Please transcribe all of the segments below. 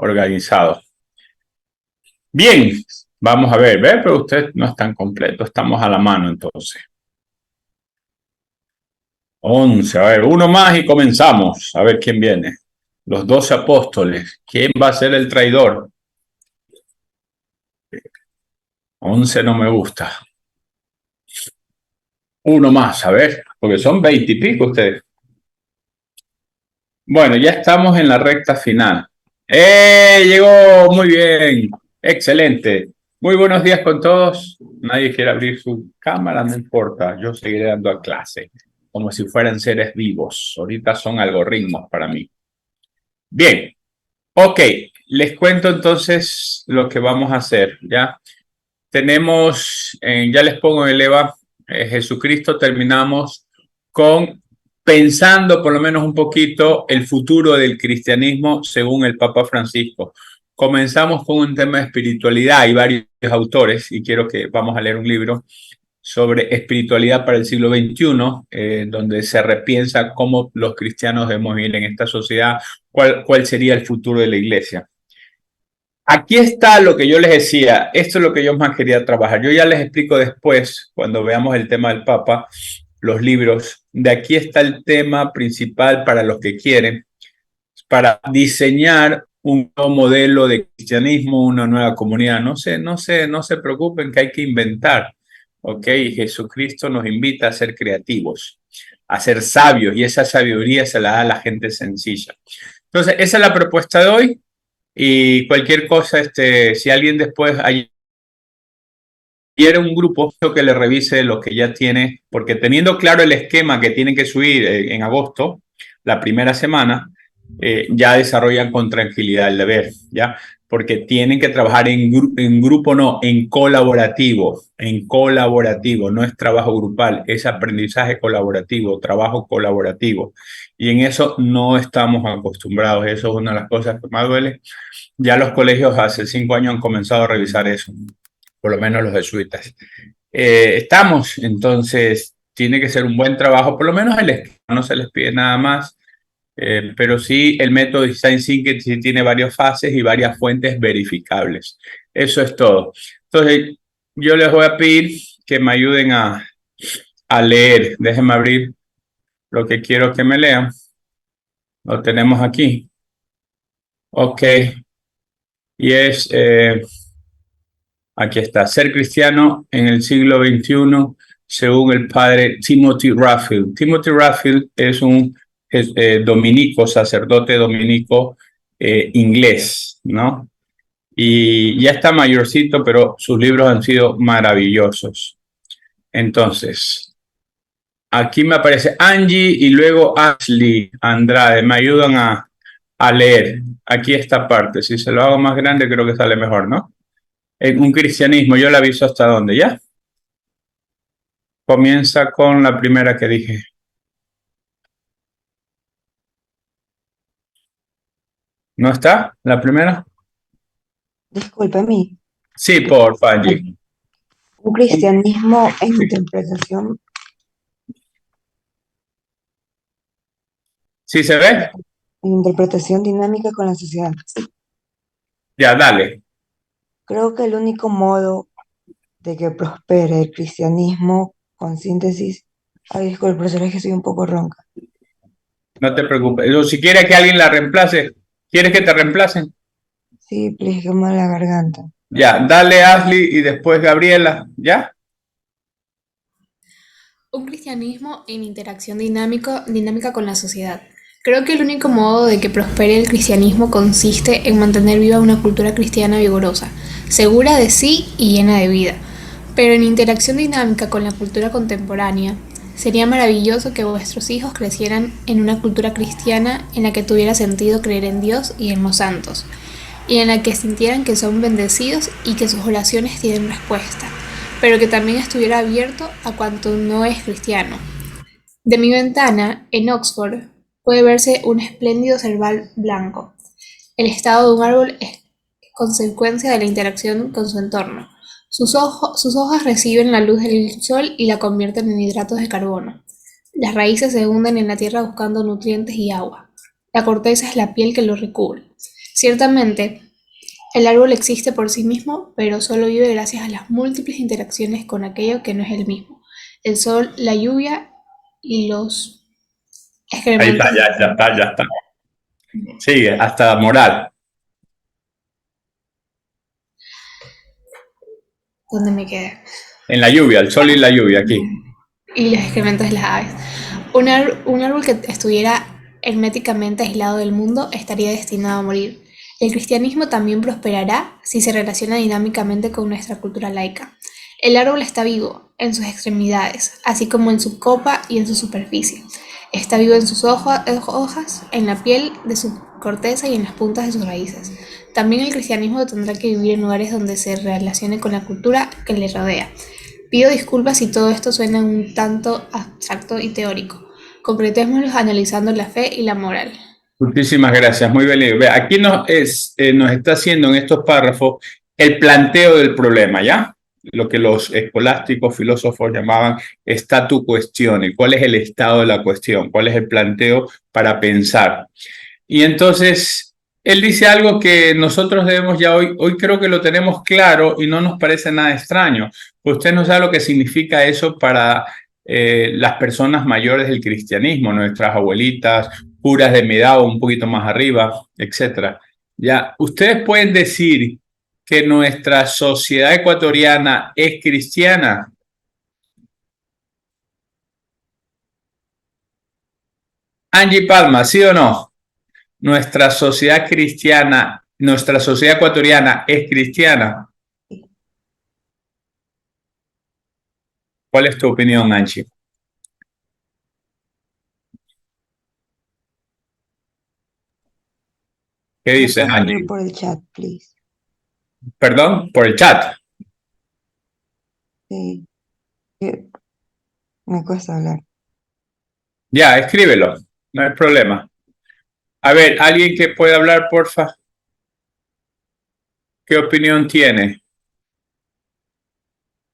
organizado. Bien, vamos a ver, ¿ve? Pero usted no es tan completo, estamos a la mano entonces. 11, a ver, uno más y comenzamos. A ver quién viene. Los 12 apóstoles. ¿Quién va a ser el traidor? 11 no me gusta. Uno más, a ver, porque son 20 y pico ustedes. Bueno, ya estamos en la recta final. Llegó muy bien, excelente. Muy buenos días con todos. Nadie quiere abrir su cámara, no importa. Yo seguiré dando a clase, como si fueran seres vivos. Ahorita son algoritmos para mí. Bien, ok. Les cuento entonces lo que vamos a hacer, ¿ya? Tenemos, ya les pongo en el EVA, Jesucristo, terminamos con pensando por lo menos un poquito el futuro del cristianismo según el Papa Francisco. Comenzamos con un tema de espiritualidad. Hay varios autores y quiero que vamos a leer un libro sobre espiritualidad para el siglo XXI, donde se repiensa cómo los cristianos debemos vivir en esta sociedad, cuál sería el futuro de la iglesia. Aquí está lo que yo les decía, esto es lo que yo más quería trabajar. Yo ya les explico después, cuando veamos el tema del Papa, los libros. De aquí está el tema principal para los que quieren, para diseñar un nuevo modelo de cristianismo, una nueva comunidad. No se preocupen que hay que inventar. ¿Ok? Jesucristo nos invita a ser creativos, a ser sabios, y esa sabiduría se la da a la gente sencilla. Entonces, esa es la propuesta de hoy. Y cualquier cosa, si alguien después quiere un grupo que le revise lo que ya tiene, porque teniendo claro el esquema que tienen que subir en agosto, la primera semana, ya desarrollan con tranquilidad el deber, ¿ya? Porque tienen que trabajar en grupo, no, en colaborativo, no es trabajo grupal, es aprendizaje colaborativo, trabajo colaborativo. Y en eso no estamos acostumbrados, eso es una de las cosas que más duele. Ya los colegios hace 5 años han comenzado a revisar eso, por lo menos los jesuitas. Estamos, entonces, tiene que ser un buen trabajo, por lo menos el esquema, no se les pide nada más, pero sí el método Design Thinking sí tiene varias fases y varias fuentes verificables. Eso es todo. Entonces, yo les voy a pedir que me ayuden a leer. Déjenme abrir lo que quiero que me lean. Lo tenemos aquí. Ok. Y es... aquí está, ser cristiano en el siglo XXI, según el padre Timothy Raffield. Timothy Raffield es un dominico, sacerdote dominico inglés, ¿no? Y ya está mayorcito, pero sus libros han sido maravillosos. Entonces, aquí me aparece Angie y luego Ashley Andrade. Me ayudan a leer aquí esta parte. Si se lo hago más grande, creo que sale mejor, ¿no? En un cristianismo, yo la aviso hasta dónde, ¿ya? Comienza con la primera que dije. ¿No está la primera? Disculpe a mí. Sí, por Angie. Un cristianismo en interpretación, ¿Sí se ve? en interpretación dinámica con la sociedad. Sí. Ya, dale. Creo que el único modo de que prospere el cristianismo con síntesis. Ay, disculpe, profesor, es que soy un poco ronca. No te preocupes. O si quieres que alguien la reemplace, ¿quieres que te reemplacen? Sí, please, que me la garganta. Ya, dale Ashley y después Gabriela. ¿Ya? Un cristianismo en interacción dinámica con la sociedad. Creo que el único modo de que prospere el cristianismo consiste en mantener viva una cultura cristiana vigorosa, segura de sí y llena de vida. Pero en interacción dinámica con la cultura contemporánea, sería maravilloso que vuestros hijos crecieran en una cultura cristiana en la que tuviera sentido creer en Dios y en los santos, y en la que sintieran que son bendecidos y que sus oraciones tienen respuesta, pero que también estuviera abierto a cuanto no es cristiano. De mi ventana, en Oxford, puede verse un espléndido cerval blanco. El estado de un árbol es consecuencia de la interacción con su entorno. Sus hojas reciben la luz del sol y la convierten en hidratos de carbono. Las raíces se hunden en la tierra buscando nutrientes y agua. La corteza es la piel que lo recubre. Ciertamente, el árbol existe por sí mismo, pero solo vive gracias a las múltiples interacciones con aquello que no es el mismo. El sol, la lluvia y los Ahí está, excrementos. ya está, ya está. Sigue, hasta moral. ¿Dónde me quedé? En la lluvia, el sol y la lluvia aquí. Y los excrementos de las aves. Un árbol que estuviera herméticamente aislado del mundo estaría destinado a morir. El cristianismo también prosperará si se relaciona dinámicamente con nuestra cultura laica. El árbol está vivo en sus extremidades, así como en su copa y en su superficie. Está vivo en sus hojas, en la piel de su corteza y en las puntas de sus raíces. También el cristianismo tendrá que vivir en lugares donde se relacione con la cultura que le rodea. Pido disculpas si todo esto suena un tanto abstracto y teórico. Concretémoslo analizando la fe y la moral. Muchísimas gracias, muy bien. Aquí nos está haciendo en estos párrafos el planteo del problema, ¿ya? Lo que los escolásticos filósofos llamaban statu questione. ¿Cuál es el estado de la cuestión? ¿Cuál es el planteo para pensar? Y entonces, él dice algo que nosotros debemos ya hoy creo que lo tenemos claro y no nos parece nada extraño. Usted no sabe lo que significa eso para las personas mayores del cristianismo, nuestras abuelitas, curas de mi edad o un poquito más arriba, etcétera. Ya, ustedes pueden decir que nuestra sociedad ecuatoriana es cristiana. Angie Palma, ¿sí o no? Nuestra sociedad cristiana, nuestra sociedad ecuatoriana es cristiana. ¿Cuál es tu opinión, Angie? ¿Qué ¿Me dices, puedes Angie? abrir por el chat, please? Perdón, por el chat. Sí, que me cuesta hablar. Ya, escríbelo, no hay problema. A ver, ¿alguien que pueda hablar, porfa? ¿Qué opinión tiene?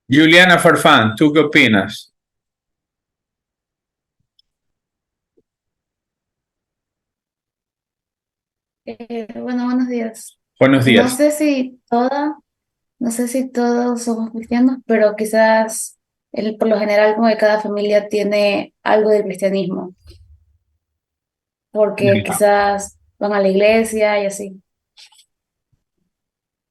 Juliana Farfán, ¿tú qué opinas? Bueno, buenos días. Buenos No días. sé si no sé si todos somos cristianos, pero quizás por lo general como que cada familia tiene algo del cristianismo, porque quizás van a la iglesia y así.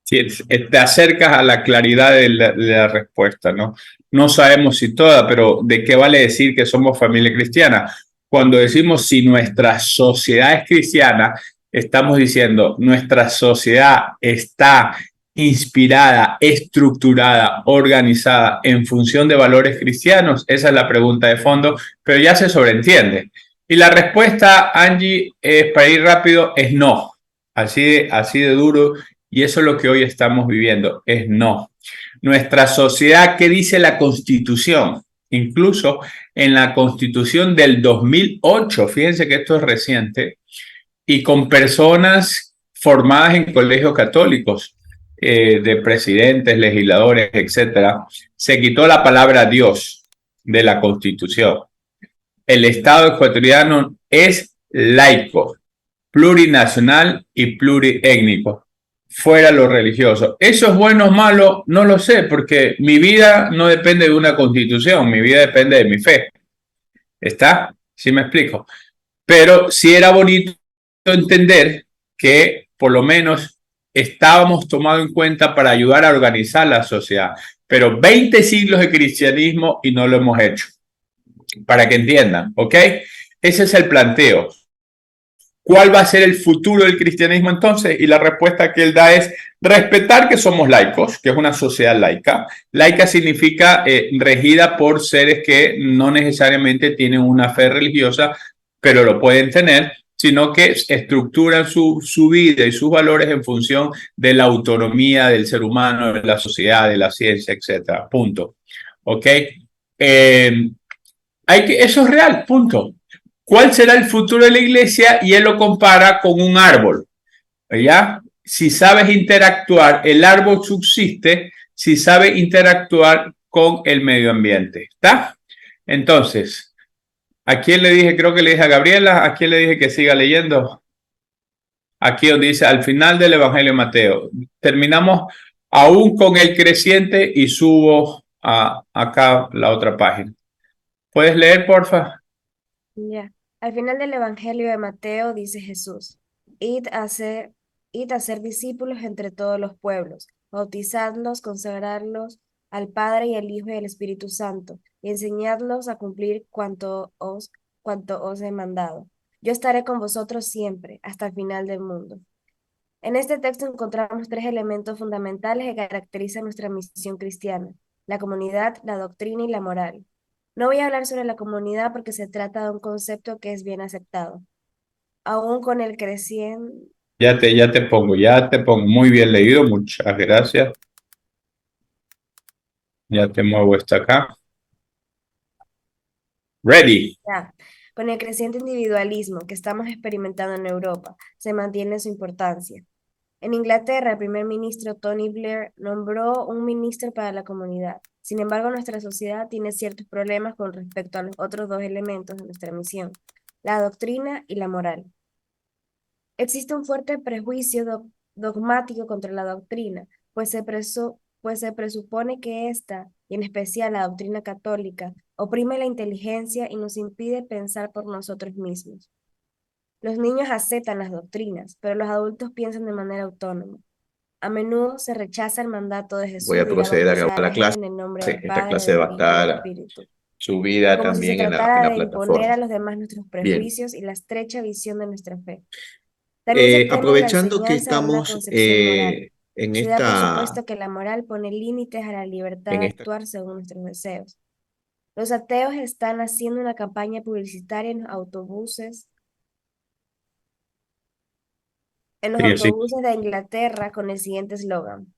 Sí, te acercas a la claridad de la respuesta, ¿no? No sabemos si toda, pero ¿de qué vale decir que somos familia cristiana? Cuando decimos si nuestra sociedad es cristiana, estamos diciendo nuestra sociedad está inspirada, estructurada, organizada en función de valores cristianos. Esa es la pregunta de fondo, pero ya se sobreentiende. Y la respuesta, Angie, para ir rápido, es no. Así de duro, y eso es lo que hoy estamos viviendo, es no. Nuestra sociedad, ¿qué dice la Constitución? Incluso en la Constitución del 2008, fíjense que esto es reciente, y con personas formadas en colegios católicos, de presidentes, legisladores, etcétera, se quitó la palabra Dios de la Constitución. El Estado ecuatoriano es laico, plurinacional y pluriétnico, fuera lo religioso. ¿Eso es bueno o malo? No lo sé, porque mi vida no depende de una constitución, mi vida depende de mi fe. ¿Está? ¿Sí me explico? Pero sí era bonito entender que por lo menos estábamos tomados en cuenta para ayudar a organizar la sociedad. Pero 20 siglos de cristianismo y no lo hemos hecho. Para que entiendan, ¿ok? Ese es el planteo. ¿Cuál va a ser el futuro del cristianismo entonces? Y la respuesta que él da es respetar que somos laicos, que es una sociedad laica. Laica significa regida por seres que no necesariamente tienen una fe religiosa, pero lo pueden tener, sino que estructuran su vida y sus valores en función de la autonomía del ser humano, de la sociedad, de la ciencia, etcétera. Punto. ¿Ok? Eso es real, punto. ¿Cuál será el futuro de la iglesia? Y él lo compara con un árbol. ¿Ya? Si sabes interactuar, el árbol subsiste si sabe interactuar con el medio ambiente. ¿Está? Entonces, ¿a quién le dije? Creo que le dije a Gabriela. ¿A quién le dije que siga leyendo? aquí donde dice al final del Evangelio de Mateo. Terminamos aún con el creciente y subo acá la otra página. ¿Puedes leer, porfa? Ya. Al final del Evangelio de Mateo dice Jesús, id a ser discípulos entre todos los pueblos, bautizadlos, consagrarlos al Padre y al Hijo y al Espíritu Santo, y enseñadlos a cumplir cuanto os he mandado. Yo estaré con vosotros siempre, hasta el final del mundo. En este texto encontramos tres elementos fundamentales que caracterizan nuestra misión cristiana: la comunidad, la doctrina y la moral. No voy a hablar sobre la comunidad porque se trata de un concepto que es bien aceptado. Aún con el creciente... Ya te pongo. Muy bien leído, muchas gracias. Ya te muevo esta acá. Ready. Ya. Con el creciente individualismo que estamos experimentando en Europa, se mantiene su importancia. En Inglaterra, el primer ministro Tony Blair nombró un ministro para la comunidad. Sin embargo, nuestra sociedad tiene ciertos problemas con respecto a los otros dos elementos de nuestra misión: la doctrina y la moral. Existe un fuerte prejuicio dogmático contra la doctrina, pues se presupone que esta, y en especial la doctrina católica, oprime la inteligencia y nos impide pensar por nosotros mismos. Los niños aceptan las doctrinas, pero los adultos piensan de manera autónoma. A menudo se rechaza el mandato de Jesús Voy a de ir proceder a bautizar grabar a la la clase. gente en el nombre del Esta Padre, clase va a del Hijo y del estar Espíritu, subida como si se también en tratara la de imponer plataforma. a los demás nuestros Bien. prejuicios y la estrecha visión de nuestra fe. También se teme la Aprovechando que enseñanza de una estamos concepción moral. en Se da por esta, supuesto que la moral pone límites a la libertad en de esta actuar según nuestros deseos. Los ateos están haciendo una campaña publicitaria en los autobuses Sí. de Inglaterra con el siguiente eslogan: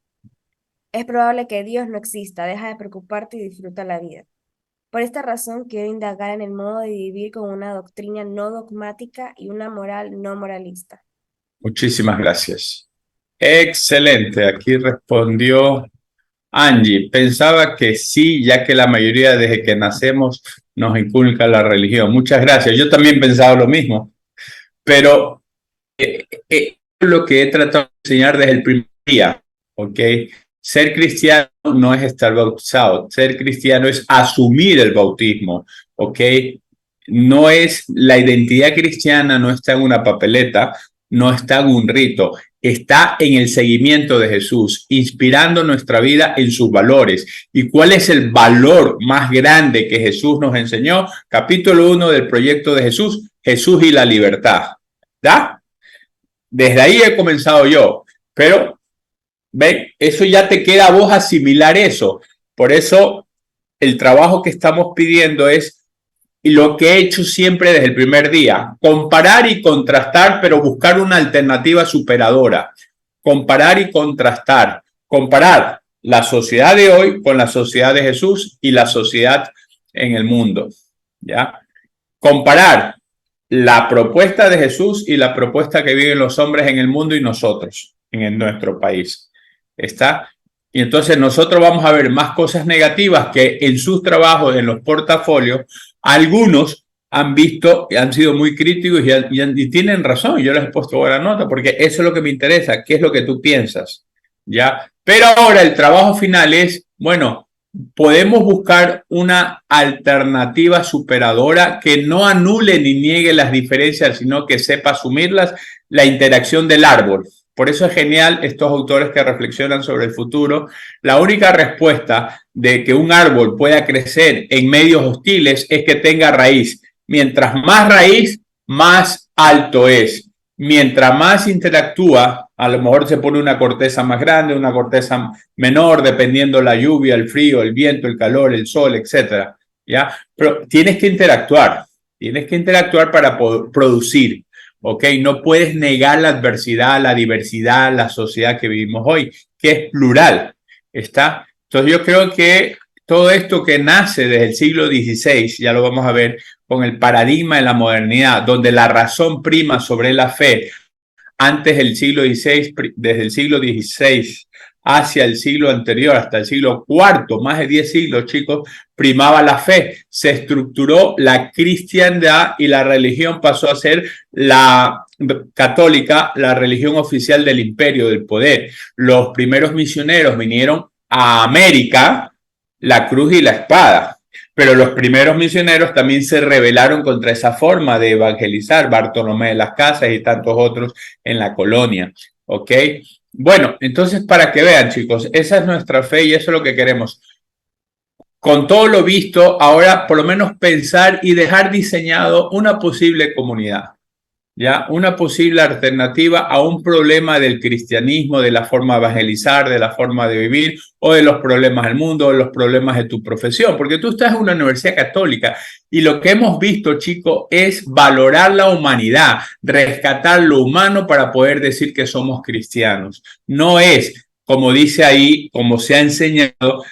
es probable que Dios no exista, deja de preocuparte y disfruta la vida. Por esta razón, quiero indagar en el modo de vivir con una doctrina no dogmática y una moral no moralista. Muchísimas gracias. Excelente. Aquí respondió Angie. Pensaba que sí, ya que la mayoría desde que nacemos nos inculca la religión. Muchas gracias. Yo también pensaba lo mismo. Pero lo que he tratado de enseñar desde el primer día, ¿ok? Ser cristiano no es estar bautizado. Ser cristiano es asumir el bautismo, ¿ok? No es la identidad cristiana, no está en una papeleta, no está en un rito, está en el seguimiento de Jesús, inspirando nuestra vida en sus valores. ¿Y cuál es el valor más grande que Jesús nos enseñó? Capítulo 1 del proyecto de Jesús, Jesús y la libertad. ¿Da? Desde ahí he comenzado yo, pero ven, eso ya te queda a vos asimilar eso. Por eso el trabajo que estamos pidiendo es, y lo que he hecho siempre desde el primer día, comparar y contrastar, pero buscar una alternativa superadora. Comparar y contrastar. Comparar la sociedad de hoy con la sociedad de Jesús y la sociedad en el mundo. ¿Ya? Comparar la propuesta de Jesús y la propuesta que viven los hombres en el mundo y nosotros en nuestro país. ¿Está? Y entonces nosotros vamos a ver más cosas negativas que en sus trabajos, en los portafolios, algunos han visto, han sido muy críticos y tienen razón. Yo les he puesto buena nota porque eso es lo que me interesa. ¿Qué es lo que tú piensas? ¿Ya? Pero ahora el trabajo final es, bueno, podemos buscar una alternativa superadora que no anule ni niegue las diferencias, sino que sepa asumirlas, la interacción del árbol. Por eso es genial estos autores que reflexionan sobre el futuro. La única respuesta de que un árbol pueda crecer en medios hostiles es que tenga raíz. Mientras más raíz, más alto es. Mientras más interactúa, a lo mejor se pone una corteza más grande, una corteza menor, dependiendo la lluvia, el frío, el viento, el calor, el sol, etcétera. ¿Ya? Pero tienes que interactuar para poder producir. ¿Ok? No puedes negar la adversidad, la diversidad, la sociedad que vivimos hoy, que es plural. ¿Está? Entonces yo creo que todo esto que nace desde el siglo XVI, ya lo vamos a ver, con el paradigma de la modernidad, donde la razón prima sobre la fe, antes del siglo XVI, desde el siglo XVI hacia el siglo anterior, hasta el siglo IV, más de 10 siglos, chicos, primaba la fe, se estructuró la cristiandad y la religión pasó a ser la católica la religión oficial del imperio, del poder. Los primeros misioneros vinieron a América, la cruz y la espada. Pero los primeros misioneros también se rebelaron contra esa forma de evangelizar, Bartolomé de las Casas y tantos otros en la colonia. ¿Ok? Bueno, entonces para que vean, chicos, esa es nuestra fe y eso es lo que queremos. Con todo lo visto, ahora por lo menos pensar y dejar diseñado una posible comunidad. ¿Ya? Una posible alternativa a un problema del cristianismo, de la forma de evangelizar, de la forma de vivir, o de los problemas del mundo, o de los problemas de tu profesión, porque tú estás en una universidad católica y lo que hemos visto, chicos, es valorar la humanidad, rescatar lo humano para poder decir que somos cristianos. No es, como dice ahí, como se ha enseñado,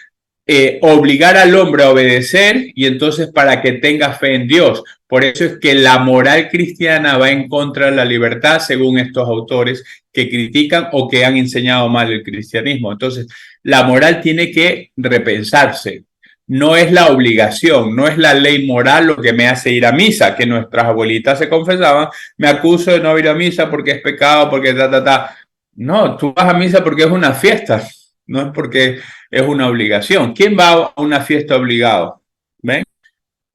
obligar al hombre a obedecer y entonces para que tenga fe en Dios. Por eso es que la moral cristiana va en contra de la libertad, según estos autores que critican o que han enseñado mal el cristianismo. Entonces, la moral tiene que repensarse. No es la obligación, no es la ley moral lo que me hace ir a misa, que nuestras abuelitas se confesaban, me acuso de no ir a misa porque es pecado, porque ta. No, tú vas a misa porque es una fiesta, no es porque es una obligación. ¿Quién va a una fiesta obligado? ¿Ven?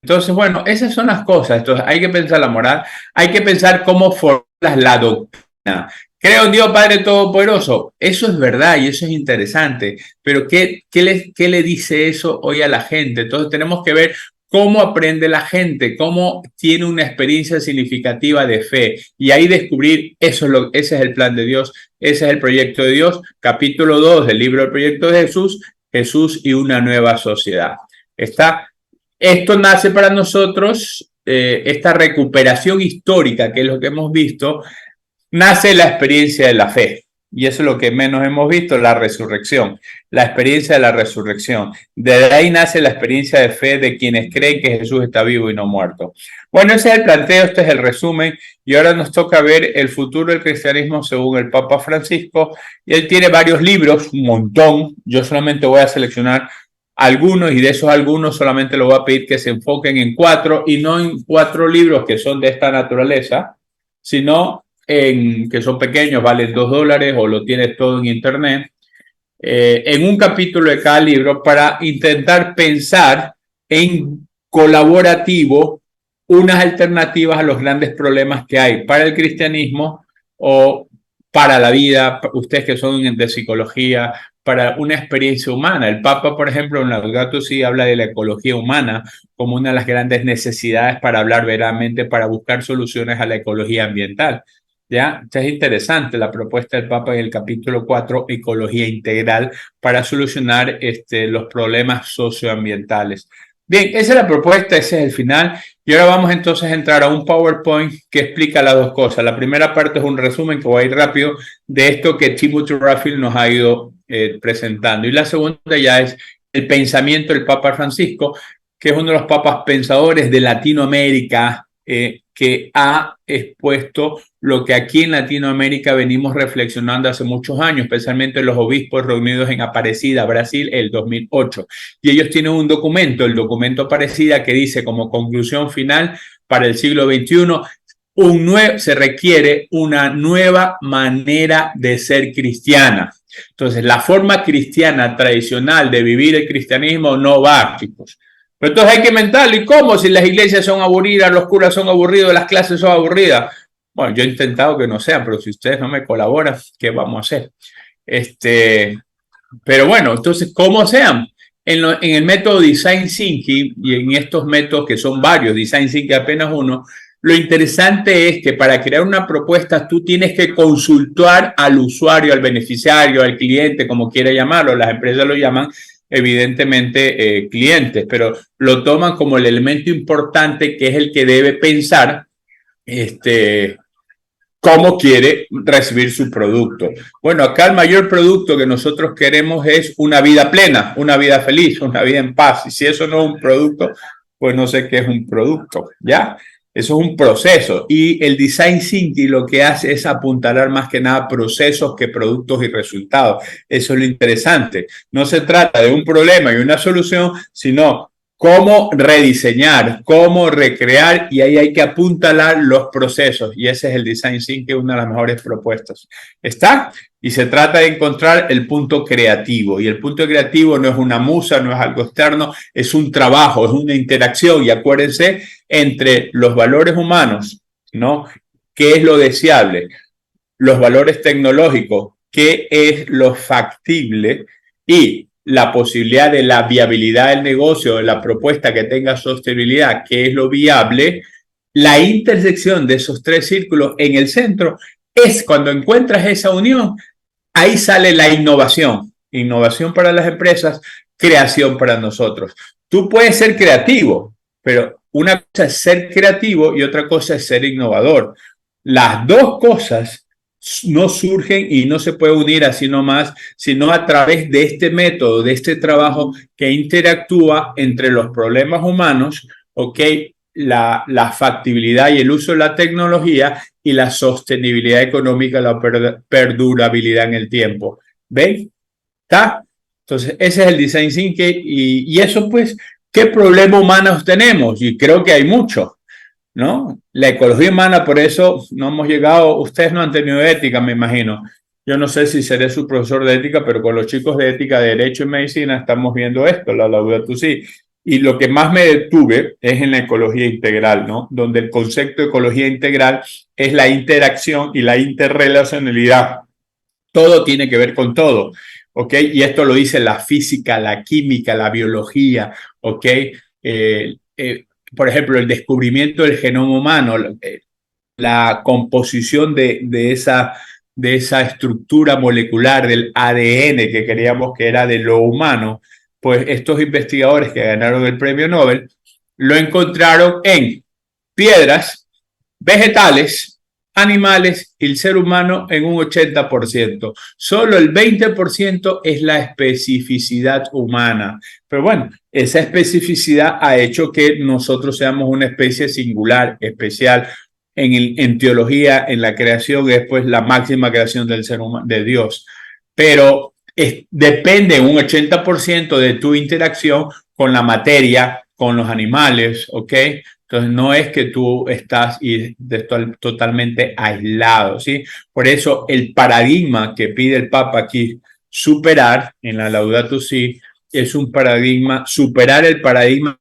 Entonces, bueno, esas son las cosas. Entonces, hay que pensar la moral, hay que pensar cómo formulas la doctrina. Creo en Dios Padre Todopoderoso. Eso es verdad y eso es interesante. Pero ¿qué le dice eso hoy a la gente? Entonces, tenemos que ver cómo aprende la gente, cómo tiene una experiencia significativa de fe. Y ahí descubrir, ese es el plan de Dios, ese es el proyecto de Dios. Capítulo 2 del libro del proyecto de Jesús, Jesús y una nueva sociedad. Esto nace para nosotros, esta recuperación histórica, que es lo que hemos visto, nace la experiencia de la fe. Y eso es lo que menos hemos visto, la resurrección, la experiencia de la resurrección. De ahí nace la experiencia de fe de quienes creen que Jesús está vivo y no muerto. Bueno, ese es el planteo, este es el resumen. Y ahora nos toca ver el futuro del cristianismo según el Papa Francisco. Y él tiene varios libros, un montón. Yo solamente voy a seleccionar algunos y de esos algunos solamente le voy a pedir que se enfoquen en 4 y no en 4 libros que son de esta naturaleza, sino en que son pequeños, valen $2 o lo tienes todo en internet, en un capítulo de cada libro para intentar pensar en colaborativo unas alternativas a los grandes problemas que hay para el cristianismo o para la vida, ustedes que son de psicología, para una experiencia humana. El Papa, por ejemplo, en Laudato Si habla de la ecología humana como una de las grandes necesidades para hablar verdaderamente, para buscar soluciones a la ecología ambiental. ¿Ya? Entonces es interesante la propuesta del Papa en el capítulo 4, Ecología Integral, para solucionar los problemas socioambientales. Bien, esa es la propuesta, ese es el final. Y ahora vamos entonces a entrar a un PowerPoint que explica las dos cosas. La primera parte es un resumen que voy a ir rápido de esto que Timothy Raffield nos ha ido presentando. Y la segunda ya es el pensamiento del Papa Francisco, que es uno de los papas pensadores de Latinoamérica, que ha expuesto lo que aquí en Latinoamérica venimos reflexionando hace muchos años, especialmente los obispos reunidos en Aparecida, Brasil, el 2008. Y ellos tienen un documento, el documento Aparecida, que dice como conclusión final para el siglo XXI, se requiere una nueva manera de ser cristiana. Entonces, la forma cristiana tradicional de vivir el cristianismo no va, chicos. Pero entonces hay que inventarlo. ¿Y cómo? Si las iglesias son aburridas, los curas son aburridos, las clases son aburridas. Bueno, yo he intentado que no sean, pero si ustedes no me colaboran, ¿qué vamos a hacer? Pero bueno, entonces, ¿cómo sean? En el método Design Thinking y en estos métodos que son varios, Design Thinking apenas uno, lo interesante es que para crear una propuesta tú tienes que consultar al usuario, al beneficiario, al cliente, como quiera llamarlo. Las empresas lo llaman evidentemente clientes, pero lo toman como el elemento importante que es el que debe pensar cómo quiere recibir su producto. Bueno, acá el mayor producto que nosotros queremos es una vida plena, una vida feliz, una vida en paz. Y si eso no es un producto, pues no sé qué es un producto, ¿ya? Eso es un proceso. Y el Design Thinking lo que hace es apuntalar más que nada procesos que productos y resultados. Eso es lo interesante. No se trata de un problema y una solución, sino cómo rediseñar, cómo recrear, y ahí hay que apuntalar los procesos, y ese es el Design Thinking, una de las mejores propuestas. ¿Está? Y se trata de encontrar el punto creativo, y el punto creativo no es una musa, no es algo externo, es un trabajo, es una interacción, y acuérdense, entre los valores humanos, ¿no? ¿Qué es lo deseable? Los valores tecnológicos, qué es lo factible, y la posibilidad de la viabilidad del negocio, de la propuesta que tenga sostenibilidad, qué es lo viable. La intersección de esos tres círculos en el centro es cuando encuentras esa unión, ahí sale la innovación. Innovación para las empresas, creación para nosotros. Tú puedes ser creativo, pero una cosa es ser creativo y otra cosa es ser innovador. Las dos cosas no surgen y no se puede unir así nomás, sino a través de este método, de este trabajo que interactúa entre los problemas humanos, ¿ok? La factibilidad y el uso de la tecnología y la sostenibilidad económica, la perdurabilidad en el tiempo. ¿Ven? ¿Está? Entonces, ese es el Design Thinking y eso pues, ¿qué problema humanos tenemos? Y creo que hay muchos, ¿no? La ecología humana, por eso no hemos llegado, ustedes no han tenido ética, me imagino. Yo no sé si seré su profesor de ética, pero con los chicos de ética, de derecho y medicina estamos viendo esto, la Laudato Si. Y lo que más me detuve es en la ecología integral, ¿no? Donde el concepto de ecología integral es la interacción y la interrelacionalidad. Todo tiene que ver con todo, ¿ok? Y esto lo dice la física, la química, la biología, ¿ok? Por ejemplo, el descubrimiento del genoma humano, la composición de esa estructura molecular del ADN que creíamos que era de lo humano, pues estos investigadores que ganaron el premio Nobel lo encontraron en piedras, vegetales, animales y el ser humano en un 80%. Solo el 20% es la especificidad humana. Pero bueno, esa especificidad ha hecho que nosotros seamos una especie singular, especial. En teología, en la creación, es pues la máxima creación del ser humano, de Dios. Pero depende un 80% de tu interacción con la materia, con los animales, ¿ok? Entonces, no es que tú estás totalmente aislado, ¿sí? Por eso, el paradigma que pide el Papa aquí superar en la Laudato Si es un paradigma, superar el paradigma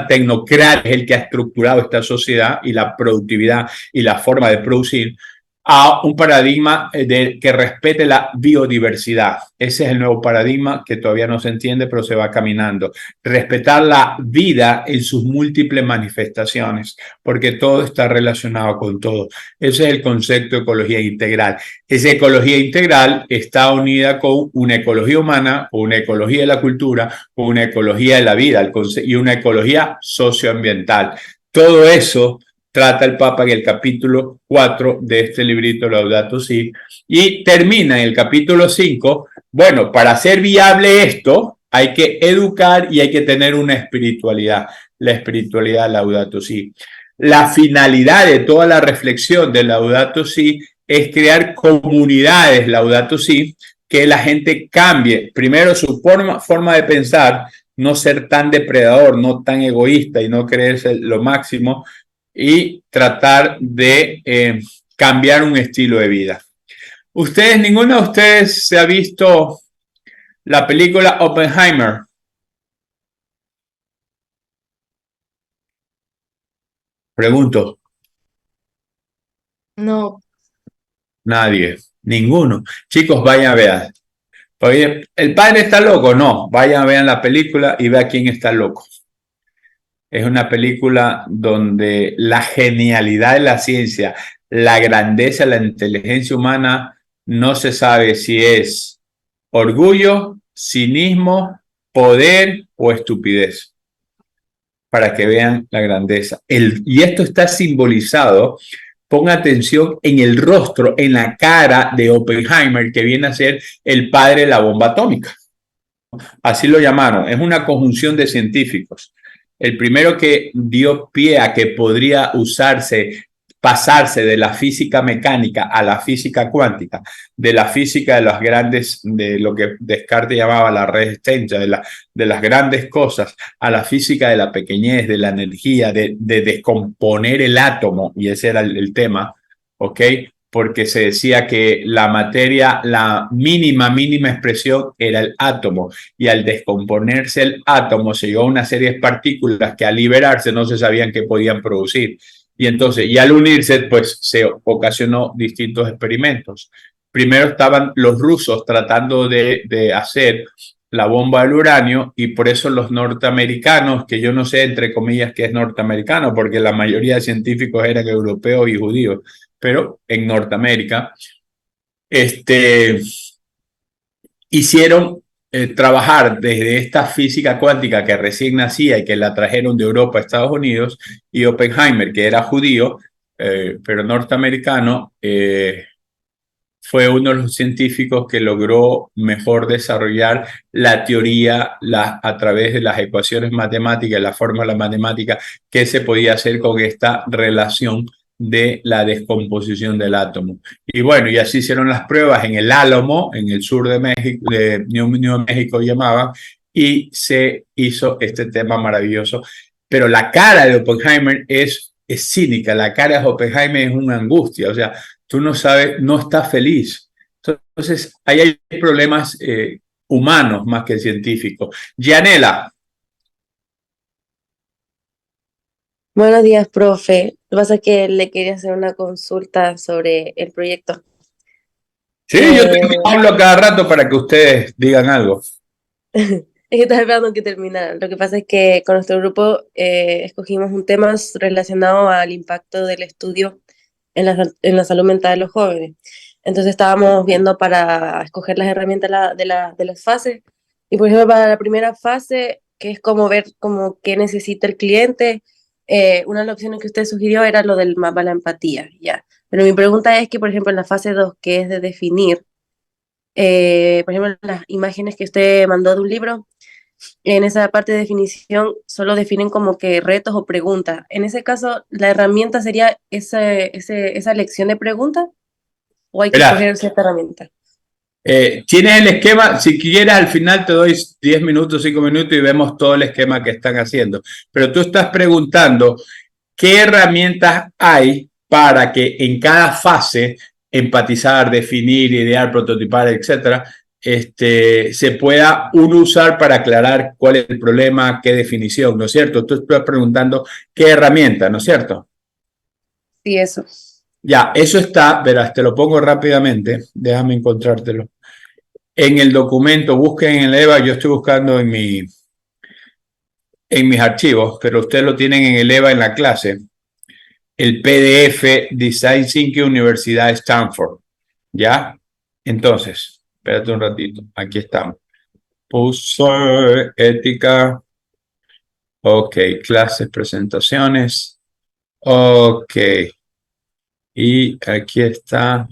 tecnocrático, es el que ha estructurado esta sociedad y la productividad y la forma de producir, a un paradigma que respete la biodiversidad. Ese es el nuevo paradigma que todavía no se entiende, pero se va caminando. Respetar la vida en sus múltiples manifestaciones, porque todo está relacionado con todo. Ese es el concepto de ecología integral. Esa ecología integral está unida con una ecología humana, con una ecología de la cultura, con una ecología de la vida y una ecología socioambiental. Todo eso trata el Papa en el capítulo 4 de este librito Laudato Si, y termina en el capítulo 5, bueno, para hacer viable esto hay que educar y hay que tener una espiritualidad, la espiritualidad Laudato Si. La finalidad de toda la reflexión de Laudato Si es crear comunidades Laudato Si, que la gente cambie, primero su forma de pensar, no ser tan depredador, no tan egoísta y no creerse lo máximo, y tratar de cambiar un estilo de vida. Ustedes, ninguno de ustedes se ha visto la película Oppenheimer. Pregunto. No, Nadie, ninguno. Chicos, vayan a ver. Oye, ¿el padre está loco? No, vayan a ver la película y vean quién está loco. Es una película donde la genialidad de la ciencia, la grandeza, la inteligencia humana, no se sabe si es orgullo, cinismo, poder o estupidez, para que vean la grandeza. Y esto está simbolizado, pon atención en el rostro, en la cara de Oppenheimer, que viene a ser el padre de la bomba atómica. Así lo llamaron, es una conjunción de científicos. El primero que dio pie a que podría usarse pasarse de la física mecánica a la física cuántica, de la física de las grandes, de lo que Descartes llamaba la resistencia, de las grandes cosas, a la física de la pequeñez, de la energía, de descomponer el átomo, y ese era el tema, ¿ok? Porque se decía que la materia, la mínima expresión era el átomo, y al descomponerse el átomo se llegó a una serie de partículas que al liberarse no se sabían qué podían producir. Y entonces, y al unirse, pues se ocasionó distintos experimentos. Primero estaban los rusos tratando de hacer la bomba del uranio, y por eso los norteamericanos, que yo no sé entre comillas qué es norteamericano, porque la mayoría de científicos eran europeos y judíos, pero en Norteamérica, hicieron trabajar desde esta física cuántica que recién nacía y que la trajeron de Europa a Estados Unidos, y Oppenheimer, que era judío, pero norteamericano, fue uno de los científicos que logró mejor desarrollar la teoría a través de las ecuaciones matemáticas, la fórmula matemática que se podía hacer con esta relación de la descomposición del átomo. Y bueno, y así hicieron las pruebas en el Álamo, en el sur de México, de New México llamaban, y se hizo este tema maravilloso. Pero la cara de Oppenheimer es cínica, la cara de Oppenheimer es una angustia, o sea, tú no sabes, no estás feliz. Entonces, ahí hay problemas humanos más que científicos. Gianela. Buenos días, profe. Lo que pasa es que le quería hacer una consulta sobre el proyecto. Sí, yo hablo cada rato para que ustedes digan algo. Es que estaba esperando que terminara. Lo que pasa es que con nuestro grupo escogimos un tema relacionado al impacto del estudio en la salud mental de los jóvenes. Entonces estábamos viendo para escoger las herramientas de las fases. Y por ejemplo, para la primera fase, que es como ver como qué necesita el cliente, una de las opciones que usted sugirió era lo del mapa de la empatía, ya. Pero mi pregunta es que, por ejemplo, en la fase 2 que es de definir, por ejemplo, las imágenes que usted mandó de un libro, en esa parte de definición solo definen como que retos o preguntas. En ese caso, ¿la herramienta sería esa lección de preguntas o hay que Verás, escoger cierta herramienta? tienes el esquema, si quieres al final te doy 10 minutos, 5 minutos y vemos todo el esquema que están haciendo. Pero tú estás preguntando qué herramientas hay para que en cada fase, empatizar, definir, idear, prototipar, etcétera, se pueda uno usar para aclarar cuál es el problema, qué definición, ¿no es cierto? Tú estás preguntando qué herramienta, ¿no es cierto? Sí, eso. Ya, eso está, verás, te lo pongo rápidamente, déjame encontrártelo. En el documento, busquen en el EVA, yo estoy buscando en mis archivos, pero ustedes lo tienen en el EVA en la clase. El PDF Design Thinking Universidad Stanford. ¿Ya? Entonces, espérate un ratito. Aquí estamos. Puso ética. Ok, clases, presentaciones. Ok. Y aquí está.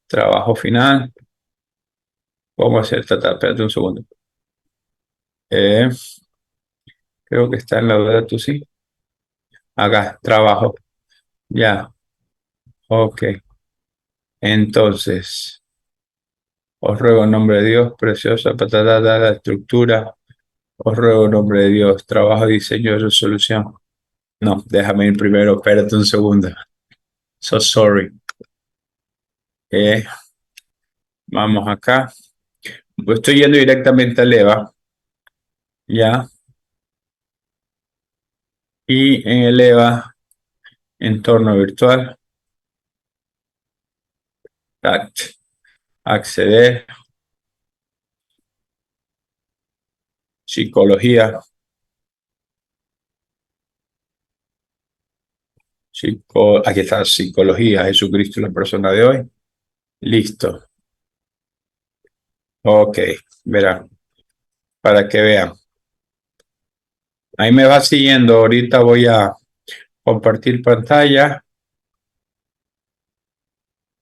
Trabajo final. ¿Cómo hacer? Espérate un segundo. Creo que está en la verdad, tú sí. Acá, trabajo. Ya. Ok. Entonces. Os ruego en nombre de Dios, preciosa patata, la estructura. Os ruego en nombre de Dios, trabajo, diseño, resolución. No, déjame ir primero, espérate un segundo. So sorry. Vamos acá. Pues estoy yendo directamente a EVA. Ya. Y en el EVA, entorno virtual. Acceder. Psicología. Aquí está psicología, Jesucristo la persona de hoy. Listo. Ok, verán. Para que vean. Ahí me va siguiendo. Ahorita voy a compartir pantalla.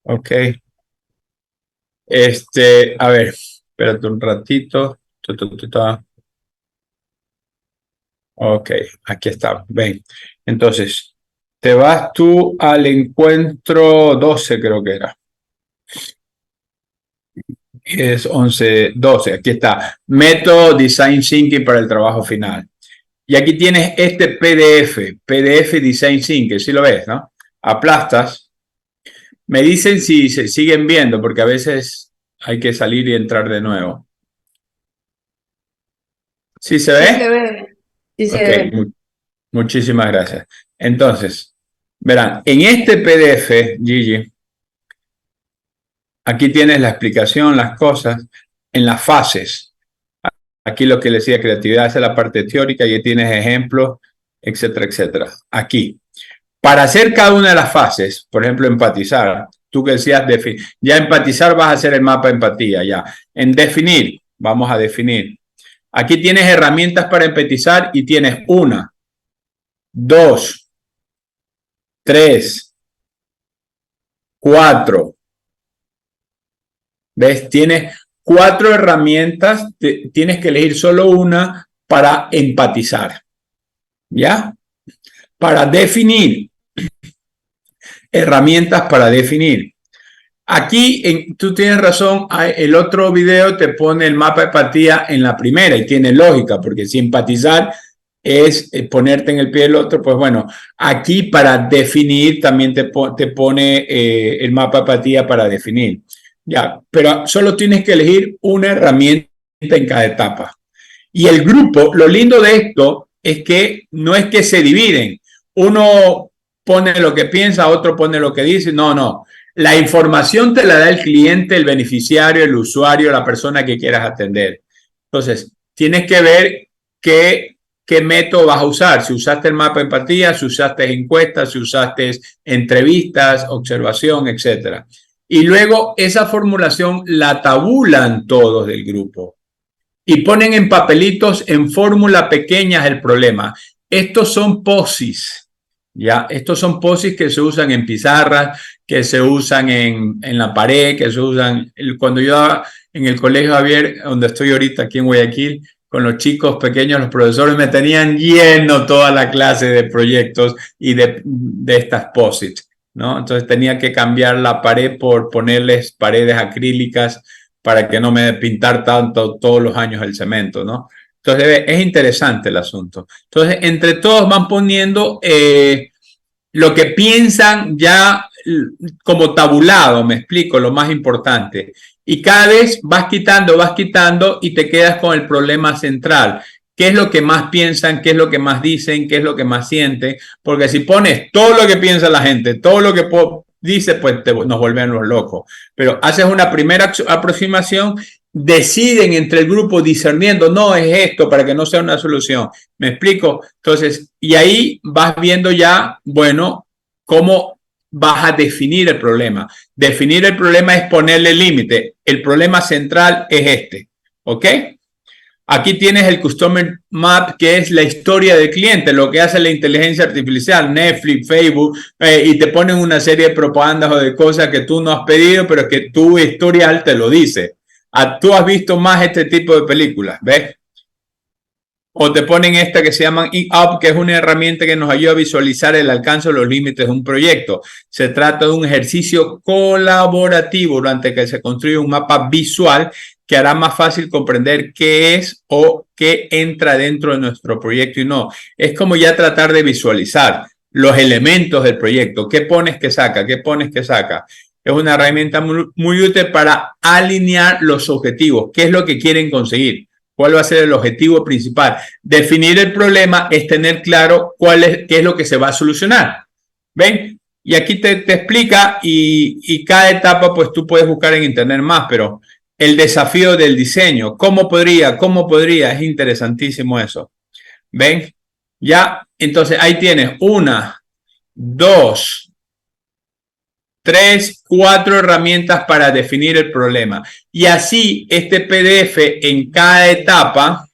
Ok. A ver, espérate un ratito. Ok, aquí está. Ven. Entonces, te vas tú al encuentro 12, creo que era. Es 11, 12, aquí está. Método Design Thinking para el trabajo final. Y aquí tienes este PDF Design Thinking, si lo ves, ¿no? Aplastas. Me dicen si se siguen viendo, porque a veces hay que salir y entrar de nuevo. ¿Sí se ve? Sí se ve. Sí se ve. Ok, muchísimas gracias. Entonces, verán, en este PDF, Gigi, aquí tienes la explicación, las cosas, en las fases. Aquí lo que le decía creatividad es la parte teórica, y tienes ejemplos, etcétera, etcétera. Aquí. Para hacer cada una de las fases, por ejemplo, empatizar, tú que decías, ya empatizar vas a hacer el mapa de empatía, ya. En definir, vamos a definir. Aquí tienes herramientas para empatizar y tienes 1, 2, 3, 4. ¿Ves? Tienes 4 herramientas, tienes que elegir solo una para empatizar. ¿Ya? Para definir, herramientas para definir. Aquí, tú tienes razón, el otro video te pone el mapa de empatía en la primera y tiene lógica, porque si empatizar es ponerte en el pie del otro, pues bueno, aquí para definir también te pone el mapa de empatía para definir. Ya, pero solo tienes que elegir una herramienta en cada etapa. Y el grupo, lo lindo de esto es que no es que se dividen. Uno pone lo que piensa, otro pone lo que dice. No, no. La información te la da el cliente, el beneficiario, el usuario, la persona que quieras atender. Entonces, tienes que ver qué método vas a usar. Si usaste el mapa de empatía, si usaste encuestas, si usaste entrevistas, observación, etcétera. Y luego esa formulación la tabulan todos del grupo y ponen en papelitos, en fórmula pequeñas el problema. Estos son POSIs, ¿ya? Estos son POSIs que se usan en pizarras, que se usan en la pared, que se usan... Cuando yo en el colegio Javier, donde estoy ahorita aquí en Guayaquil, con los chicos pequeños, los profesores me tenían lleno toda la clase de proyectos y de estas POSIs, ¿no? Entonces tenía que cambiar la pared por ponerles paredes acrílicas para que no me pintar tanto todos los años el cemento, ¿no? Entonces es interesante el asunto. Entonces entre todos van poniendo lo que piensan ya como tabulado, me explico, lo más importante. Y cada vez vas quitando y te quedas con el problema central. ¿Qué es lo que más piensan? ¿Qué es lo que más dicen? ¿Qué es lo que más sienten? Porque si pones todo lo que piensa la gente, todo lo que dice, pues nos volvemos locos. Pero haces una primera aproximación, deciden entre el grupo discerniendo, no es esto, para que no sea una solución. ¿Me explico? Entonces, y ahí vas viendo ya, bueno, cómo vas a definir el problema. Definir el problema es ponerle límite. El problema central es este, ¿ok? Aquí tienes el Customer Map, que es la historia del cliente, lo que hace la inteligencia artificial, Netflix, Facebook, y te ponen una serie de propagandas o de cosas que tú no has pedido, pero que tu historial te lo dice. Tú has visto más este tipo de películas, ¿ves? O te ponen esta que se llama In-Up, que es una herramienta que nos ayuda a visualizar el alcance o los límites de un proyecto. Se trata de un ejercicio colaborativo durante que se construye un mapa visual que hará más fácil comprender qué es o qué entra dentro de nuestro proyecto y no. Es como ya tratar de visualizar los elementos del proyecto. ¿Qué pones que saca? ¿Qué pones que saca? Es una herramienta muy útil para alinear los objetivos. ¿Qué es lo que quieren conseguir? ¿Cuál va a ser el objetivo principal? Definir el problema es tener claro qué es lo que se va a solucionar. ¿Ven? Y aquí te explica y cada etapa pues tú puedes buscar en internet más, pero el desafío del diseño, ¿cómo podría? Es interesantísimo eso. ¿Ven? Ya, entonces ahí tienes 1, 2, 3, 4 herramientas para definir el problema. Y así este PDF en cada etapa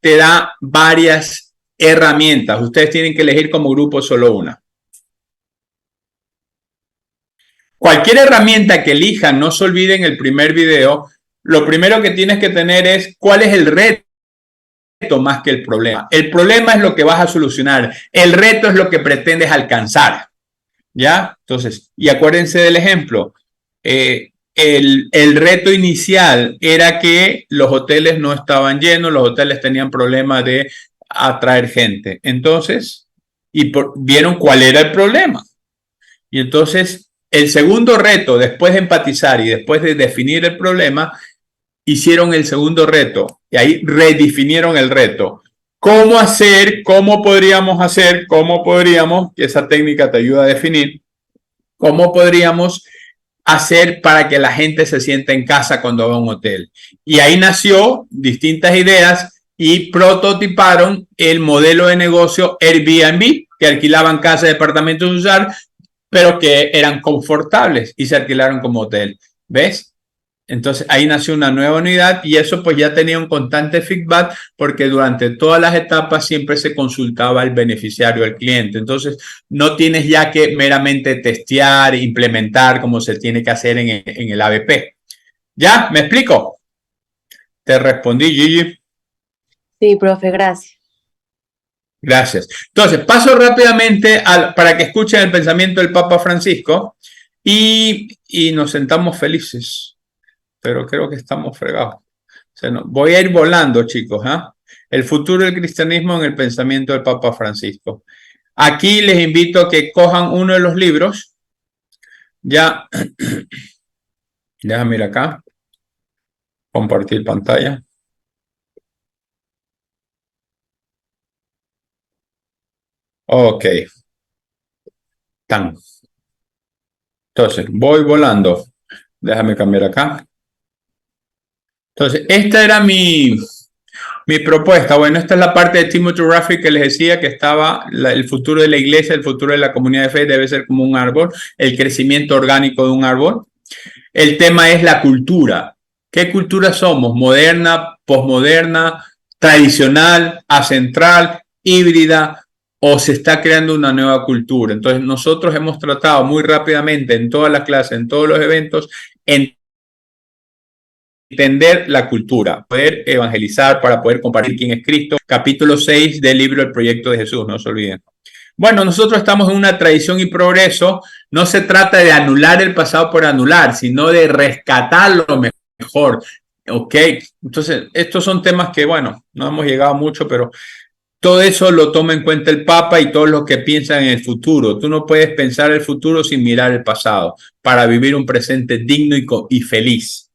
te da varias herramientas. Ustedes tienen que elegir como grupo solo una. Cualquier herramienta que elijan, no se olviden el primer video, lo primero que tienes que tener es cuál es el reto más que el problema. El problema es lo que vas a solucionar. El reto es lo que pretendes alcanzar. ¿Ya? Entonces, y acuérdense del ejemplo. El reto inicial era que los hoteles no estaban llenos, los hoteles tenían problemas de atraer gente. Entonces, vieron cuál era el problema. Y entonces, el segundo reto, después de empatizar y después de definir el problema, hicieron el segundo reto y ahí redefinieron el reto. ¿Cómo hacer? ¿Cómo podríamos hacer? ¿Cómo podríamos? Que esa técnica te ayuda a definir. ¿Cómo podríamos hacer para que la gente se sienta en casa cuando va a un hotel? Y ahí nació distintas ideas y prototiparon el modelo de negocio Airbnb, que alquilaban casas, departamentos de usar, pero que eran confortables y se alquilaron como hotel. ¿Ves? Entonces ahí nació una nueva unidad y eso pues ya tenía un constante feedback porque durante todas las etapas siempre se consultaba al beneficiario, al cliente. Entonces no tienes ya que meramente testear, implementar como se tiene que hacer en el ABP. ¿Ya? ¿Me explico? Te respondí, Gigi. Sí, profe, gracias. Gracias. Entonces paso rápidamente para que escuchen el pensamiento del Papa Francisco y nos sentamos felices. Pero creo que estamos fregados. O sea, no, voy a ir volando, chicos. El futuro del cristianismo en el pensamiento del Papa Francisco. Aquí les invito a que cojan uno de los libros. Ya, déjame ir acá. Compartir pantalla. Ok. Entonces, voy volando. Déjame cambiar acá. Entonces, esta era mi propuesta. Bueno, esta es la parte de Timothy Raffy que les decía que estaba el futuro de la iglesia, el futuro de la comunidad de fe debe ser como un árbol, el crecimiento orgánico de un árbol. El tema es la cultura. ¿Qué cultura somos? ¿Moderna, posmoderna, tradicional, acentral, híbrida? ¿O se está creando una nueva cultura? Entonces, nosotros hemos tratado muy rápidamente en todas las clases, en todos los eventos, entender la cultura, poder evangelizar para poder compartir quién es Cristo. Capítulo 6 del libro El Proyecto de Jesús, no se olviden. Bueno, nosotros estamos en una tradición y progreso. No se trata de anular el pasado por anular, sino de rescatar lo mejor. ¿Ok? Entonces, estos son temas que, bueno, no hemos llegado mucho, pero todo eso lo toma en cuenta el Papa y todos los que piensan en el futuro. Tú no puedes pensar el futuro sin mirar el pasado para vivir un presente digno y feliz.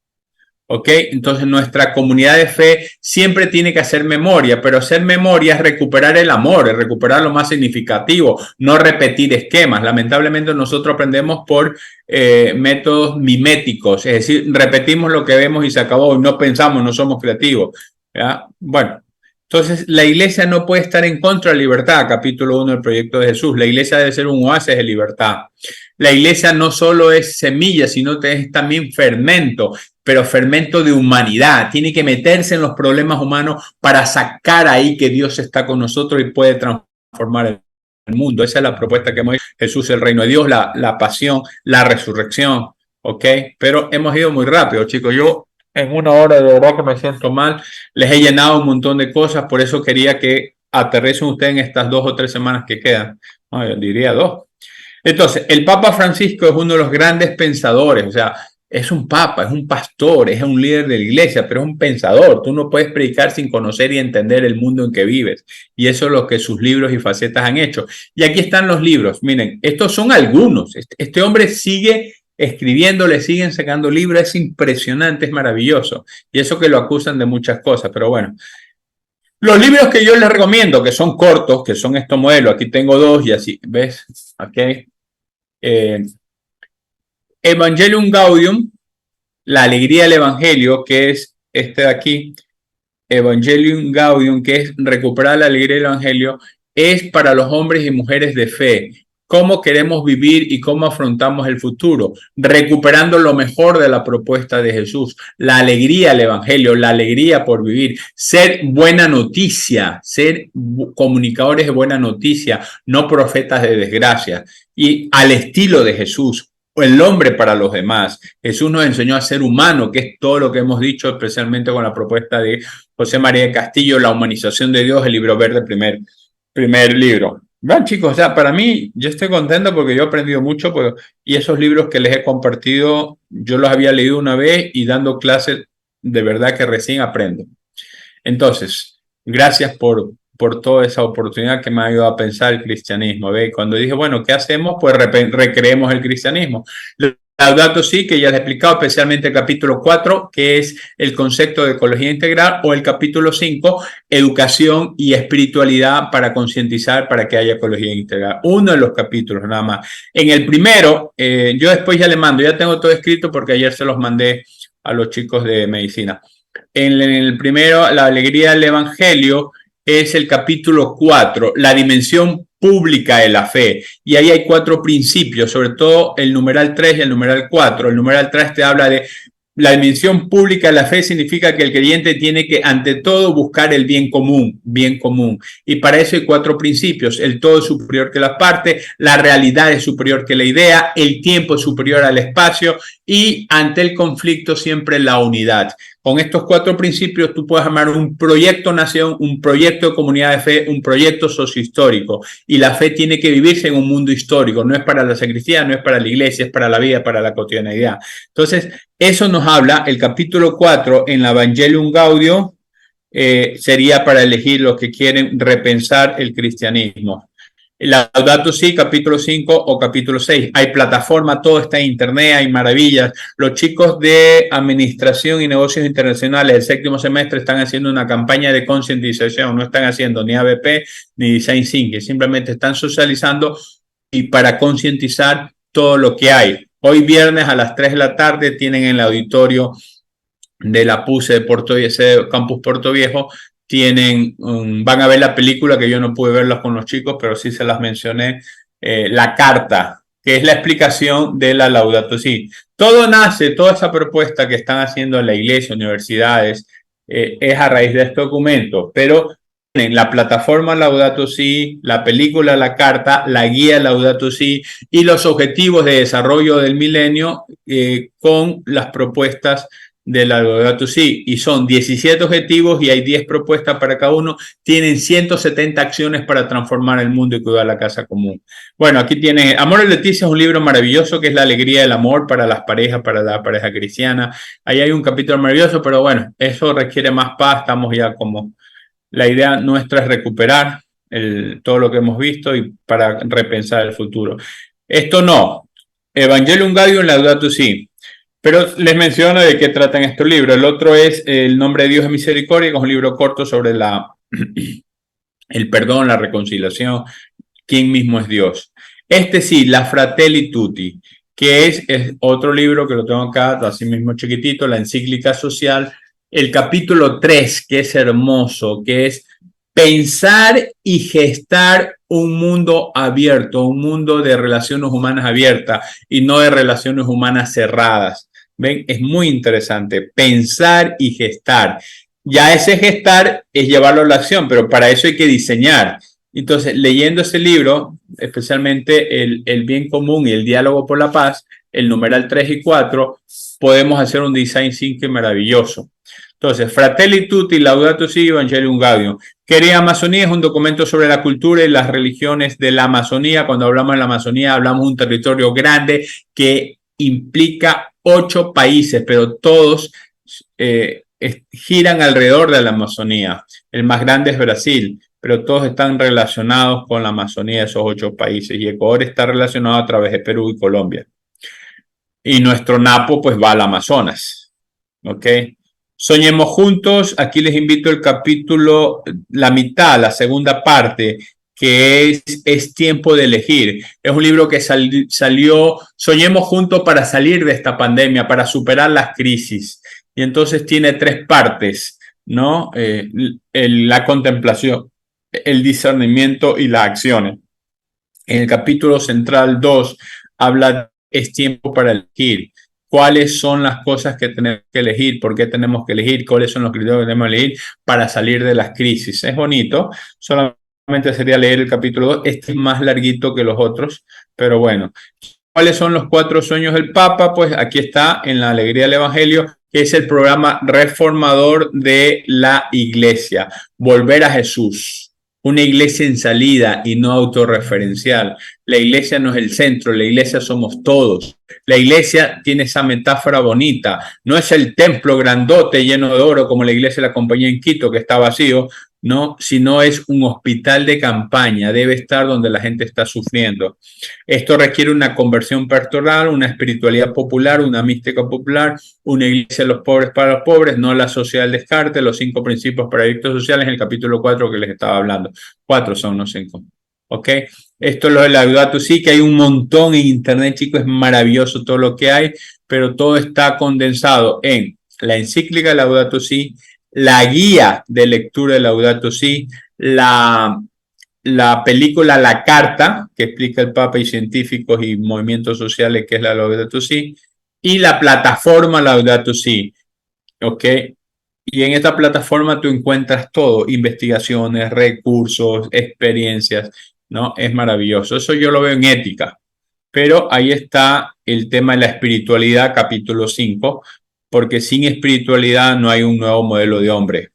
¿Ok? Entonces nuestra comunidad de fe siempre tiene que hacer memoria, pero hacer memoria es recuperar el amor, es recuperar lo más significativo, no repetir esquemas. Lamentablemente nosotros aprendemos por métodos miméticos, es decir, repetimos lo que vemos y se acabó, y no pensamos, no somos creativos. ¿Ya? Bueno, entonces la iglesia no puede estar en contra de la libertad, capítulo 1 del Proyecto de Jesús. La iglesia debe ser un oasis de libertad. La iglesia no solo es semilla, sino que es también fermento, pero fermento de humanidad. Tiene que meterse en los problemas humanos para sacar ahí que Dios está con nosotros y puede transformar el mundo. Esa es la propuesta que hemos hecho. Jesús, el reino de Dios, la pasión, la resurrección. ¿Ok? Pero hemos ido muy rápido, chicos. Yo en una hora de verdad que me siento mal. Les he llenado un montón de cosas. Por eso quería que aterricen ustedes en estas 2 o 3 semanas que quedan. No, yo diría 2. Entonces, el Papa Francisco es uno de los grandes pensadores, o sea, es un papa, es un pastor, es un líder de la iglesia, pero es un pensador. Tú no puedes predicar sin conocer y entender el mundo en que vives. Y eso es lo que sus libros y facetas han hecho. Y aquí están los libros. Miren, estos son algunos. Este hombre sigue escribiendo, le siguen sacando libros. Es impresionante, es maravilloso. Y eso que lo acusan de muchas cosas, pero bueno. Los libros que yo les recomiendo, que son cortos, que son estos modelos, aquí tengo 2 y así, ¿ves? Ok. Evangelium Gaudium, la alegría del Evangelio, que es este de aquí, Evangelium Gaudium, que es recuperar la alegría del Evangelio, es para los hombres y mujeres de fe. Cómo queremos vivir y cómo afrontamos el futuro, recuperando lo mejor de la propuesta de Jesús, la alegría del Evangelio, la alegría por vivir, ser buena noticia, ser comunicadores de buena noticia, no profetas de desgracia, y al estilo de Jesús, el hombre para los demás. Jesús nos enseñó a ser humano, que es todo lo que hemos dicho, especialmente con la propuesta de José María de Castillo, La humanización de Dios, el libro verde, primer libro. Bueno, chicos, o sea, para mí, yo estoy contento porque yo he aprendido mucho y esos libros que les he compartido, yo los había leído una vez y dando clases, de verdad que recién aprendo. Entonces, gracias por toda esa oportunidad que me ha ayudado a pensar el cristianismo. ¿Ve? Cuando dije, bueno, ¿qué hacemos? Pues recreemos el cristianismo. Laudato Si, que ya les he explicado, especialmente el capítulo 4, que es el concepto de ecología integral, o el capítulo 5, educación y espiritualidad para concientizar para que haya ecología integral. Uno de los capítulos nada más. En el primero, yo después ya le mando, ya tengo todo escrito porque ayer se los mandé a los chicos de medicina. En el primero, la alegría del evangelio, es el capítulo 4, la dimensión pública de la fe. Y ahí hay 4 principios, sobre todo el numeral 3 y el numeral 4. El numeral 3 te habla de la dimensión pública de la fe, significa que el creyente tiene que, ante todo, buscar el bien común, bien común. Y para eso hay 4 principios. El todo es superior que la parte, la realidad es superior que la idea, el tiempo es superior al espacio y ante el conflicto siempre la unidad. Con estos 4 principios tú puedes armar un proyecto nación, un proyecto de comunidad de fe, un proyecto sociohistórico. Y la fe tiene que vivirse en un mundo histórico. No es para la sacristía, no es para la iglesia, es para la vida, para la cotidianidad. Entonces, eso nos habla, el capítulo 4 en la Evangelium Gaudium sería para elegir los que quieren repensar el cristianismo. Laudato Si, capítulo 5 o capítulo 6. Hay plataforma, todo está en internet, hay maravillas. Los chicos de Administración y Negocios Internacionales del 7º semestre están haciendo una campaña de concientización, no están haciendo ni ABP ni Design Thinking, simplemente están socializando y para concientizar todo lo que hay. Hoy viernes a las 3 de la tarde tienen en el auditorio de la PUSE de Campus Puerto Viejo, van a ver la película que yo no pude verla con los chicos, pero sí se las mencioné, La Carta, que es la explicación de la Laudato Si. Todo nace, toda esa propuesta que están haciendo en la iglesia, universidades, es a raíz de este documento, pero en la plataforma Laudato Si, la película La Carta, la guía Laudato Si y los objetivos de desarrollo del milenio con las propuestas de la Laudato Si, y son 17 objetivos y hay 10 propuestas para cada uno. Tienen 170 acciones para transformar el mundo y cuidar la casa común. Bueno, aquí tienen Amor y Leticia, es un libro maravilloso que es la alegría del amor para las parejas, para la pareja cristiana. Ahí hay un capítulo maravilloso, pero bueno, eso requiere más paz. Estamos ya como, la idea nuestra es recuperar todo lo que hemos visto y para repensar el futuro. Esto no, Evangelium Gaudium, Laudato Si. Pero les menciono de qué tratan estos libros. El otro es El nombre de Dios es misericordia, que es un libro corto sobre el perdón, la reconciliación, quién mismo es Dios. Este sí, La Fratelli Tutti, que es otro libro que lo tengo acá, así mismo chiquitito, la encíclica social, el capítulo 3, que es hermoso, que es pensar y gestar un mundo abierto, un mundo de relaciones humanas abiertas y no de relaciones humanas cerradas. ¿Ven? Es muy interesante. Pensar y gestar. Ya ese gestar es llevarlo a la acción, pero para eso hay que diseñar. Entonces, leyendo ese libro, especialmente el bien común y el diálogo por la paz, el numeral 3 y 4, podemos hacer un design thinking maravilloso. Entonces, Fratelli Tutti, Laudato Si, Evangelium Gaudium. Querida Amazonía es un documento sobre la cultura y las religiones de la Amazonía. Cuando hablamos de la Amazonía, hablamos de un territorio grande que implica 8 países, pero todos giran alrededor de la Amazonía. El más grande es Brasil, pero todos están relacionados con la Amazonía, esos 8 países. Y Ecuador está relacionado a través de Perú y Colombia. Y nuestro Napo, pues, va al Amazonas. ¿Ok? Soñemos juntos. Aquí les invito el capítulo, la mitad, la segunda parte, que es tiempo de elegir. Es un libro que salió, Soñemos juntos para salir de esta pandemia, para superar las crisis. Y entonces tiene 3 partes, ¿no? La contemplación, el discernimiento y las acciones. En el capítulo central 2 habla, es tiempo para elegir. ¿Cuáles son las cosas que tenemos que elegir? ¿Por qué tenemos que elegir? ¿Cuáles son los criterios que tenemos que elegir para salir de las crisis? Es bonito, solamente sería leer el capítulo 2. Este es más larguito que los otros, pero bueno. ¿Cuáles son los 4 sueños del Papa? Pues aquí está en la Alegría del Evangelio, que es el programa reformador de la Iglesia. Volver a Jesús. Una iglesia en salida y no autorreferencial. La iglesia no es el centro, la iglesia somos todos. La iglesia tiene esa metáfora bonita. No es el templo grandote lleno de oro como la iglesia de la Compañía en Quito, que está vacío, no, sino es un hospital de campaña. Debe estar donde la gente está sufriendo. Esto requiere una conversión pastoral, una espiritualidad popular, una mística popular, una iglesia de los pobres para los pobres, no la sociedad del descarte, los 5 principios para proyectos sociales en el capítulo 4 que les estaba hablando. 4 son los 5. ¿Ok? Esto es lo de la Laudato Si, que hay un montón en internet, chicos, es maravilloso todo lo que hay, pero todo está condensado en la encíclica de Laudato Si, la guía de lectura de Laudato Si, la película La Carta, que explica el Papa y científicos y movimientos sociales, que es la Laudato Si, y la plataforma Laudato Si, ¿ok? Y en esta plataforma tú encuentras todo, investigaciones, recursos, experiencias, ¿no? Es maravilloso. Eso yo lo veo en ética. Pero ahí está el tema de la espiritualidad, capítulo 5, porque sin espiritualidad no hay un nuevo modelo de hombre.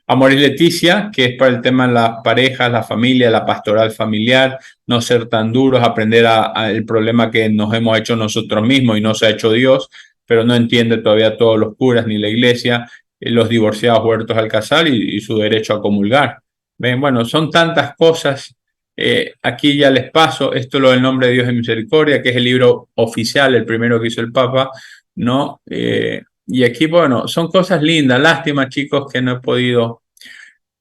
Amor y Leticia, que es para el tema de las parejas, la familia, la pastoral familiar, no ser tan duros, aprender el problema que nos hemos hecho nosotros mismos y no se ha hecho Dios, pero no entiende todavía todos los curas ni la iglesia, los divorciados huertos al casar y su derecho a comulgar. ¿Ven? Bueno, son tantas cosas. Aquí ya les paso, esto es lo del Nombre de Dios de Misericordia, que es el libro oficial, el primero que hizo el Papa, ¿no? Y aquí, bueno, son cosas lindas. Lástima, chicos, que no he podido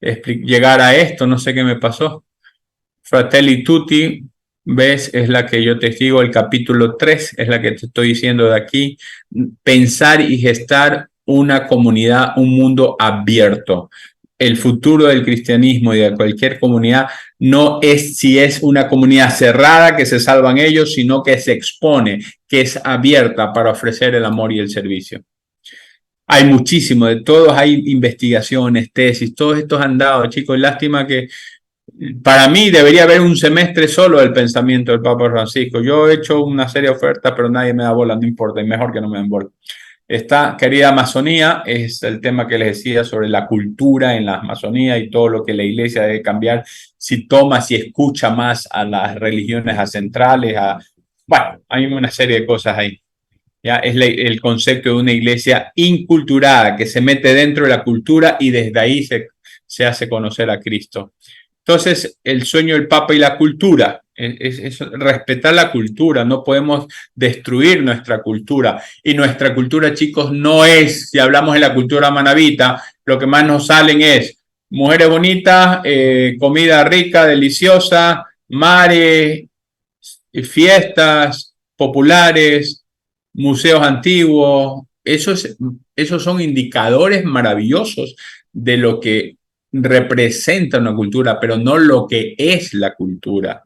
llegar a esto. No sé qué me pasó. Fratelli Tutti, ¿ves? Es la que yo te digo, el capítulo 3, es la que te estoy diciendo de aquí. Pensar y gestar una comunidad, un mundo abierto. El futuro del cristianismo y de cualquier comunidad no es si es una comunidad cerrada que se salvan ellos, sino que se expone, que es abierta para ofrecer el amor y el servicio. Hay muchísimo, de todos hay investigaciones, tesis, todos estos han dado, chicos. Lástima que para mí debería haber un semestre solo del pensamiento del Papa Francisco. Yo he hecho una serie de ofertas, pero nadie me da bola, no importa, es mejor que no me den bola. Esta querida Amazonía es el tema que les decía sobre la cultura en la Amazonía y todo lo que la iglesia debe cambiar si toma, si escucha más a las religiones centrales. Bueno, hay una serie de cosas ahí. Ya es el concepto de una iglesia inculturada que se mete dentro de la cultura y desde ahí se hace conocer a Cristo. Entonces, el sueño del Papa y la cultura es respetar la cultura. No podemos destruir nuestra cultura. Y nuestra cultura, chicos, no es, si hablamos de la cultura manabita, lo que más nos salen es mujeres bonitas, comida rica, deliciosa, mares, fiestas populares, museos antiguos. Esos son indicadores maravillosos de lo que representa una cultura, pero no lo que es la cultura,